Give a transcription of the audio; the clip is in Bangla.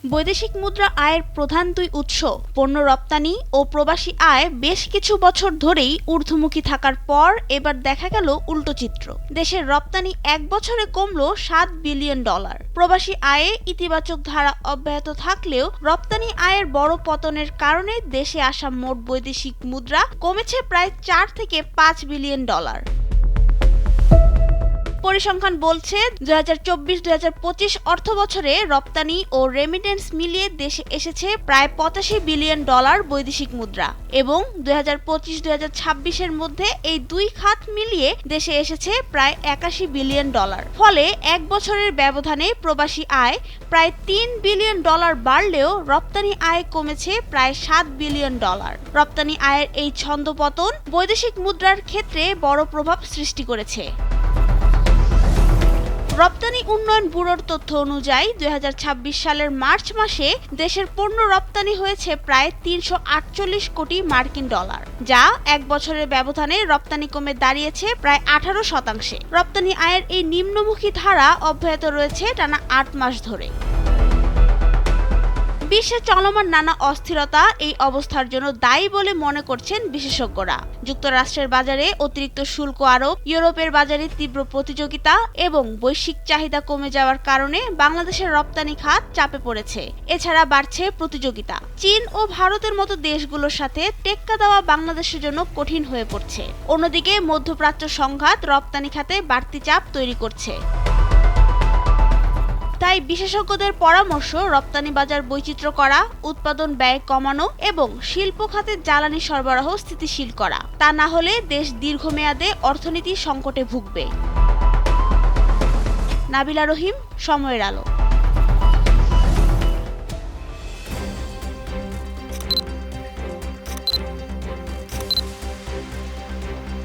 বৈদেশিক মুদ্রা আয়ের প্রধান দুই উৎস পণ্য রপ্তানি ও প্রবাসী আয় বেশ কিছু বছর ধরেই ঊর্ধ্বমুখী থাকার পর এবার দেখা গেল উল্টো চিত্র। দেশের রপ্তানি এক বছরে কমল $7 বিলিয়ন। প্রবাসী আয়ে ইতিবাচক ধারা অব্যাহত থাকলেও রপ্তানি আয়ের বড় পতনের কারণে দেশে আসা মোট বৈদেশিক মুদ্রা কমেছে প্রায় $4 থেকে $5 বিলিয়ন। পরিসংখ্যান বলছে 2024-2025 অর্থবছরে রপ্তানি ও রেমিটেন্স মিলিয়ে দেশে এসেছে প্রায় $85 বিলিয়ন বৈদেশিক মুদ্রা এবং 2025-2026 এর মধ্যে এই দুই খাত মিলিয়ে দেশে এসেছে প্রায় $81 বিলিয়ন। ফলে এক বছরের ব্যবধানে প্রবাসী আয় প্রায় $3 বিলিয়ন বাড়লেও রপ্তানি আয় কমেছে প্রায় $7 বিলিয়ন। রপ্তানি আয়ের এই ছন্দপতন বৈদেশিক মুদ্রার ক্ষেত্রে বড় প্রভাব সৃষ্টি করেছে। রপ্তানি উন্নয়ন ব্যুরোর তথ্য অনুযায়ী 2026 সালের মার্চ মাসে দেশের পণ্য রপ্তানি হয়েছে প্রায় $348 কোটি মার্কিন ডলার, যা এক বছরের ব্যবধানে রপ্তানি কমে দাঁড়িয়েছে প্রায় 18%। রপ্তানি আয়ের এই নিম্নমুখী ধারা অব্যাহত রয়েছে টানা 8 মাস ধরে। বিশ্বে চলমান নানা অস্থিরতা এই অবস্থার জন্য দায়ী বলে মনে করছেন বিশেষজ্ঞরা। যুক্তরাষ্ট্রের বাজারে অতিরিক্ত শুল্ক আরোপ, ইউরোপের বাজারে তীব্র প্রতিযোগিতা এবং বৈশ্বিক চাহিদা কমে যাওয়ার কারণে বাংলাদেশের রপ্তানি খাত চাপে পড়েছে। এছাড়া বাড়ছে প্রতিযোগিতা। চীন ও ভারতের মতো দেশগুলোর সাথে টেক্কা দেওয়া বাংলাদেশের জন্য কঠিন হয়ে পড়ছে। অন্যদিকে মধ্যপ্রাচ্য সংঘাত রপ্তানি খাতে বাড়তি চাপ তৈরি করছে। তাই বিশেষজ্ঞদের পরামর্শ রপ্তানি বাজার বৈচিত্র্য করা, উৎপাদন ব্যয় কমানো এবং শিল্প খাতে জ্বালানি সরবরাহ স্থিতিশীল করা। তা না হলে দেশ দীর্ঘমেয়াদে অর্থনীতি সংকটে ভুগবে। নাবিলা রহিম, সময়ের আলো।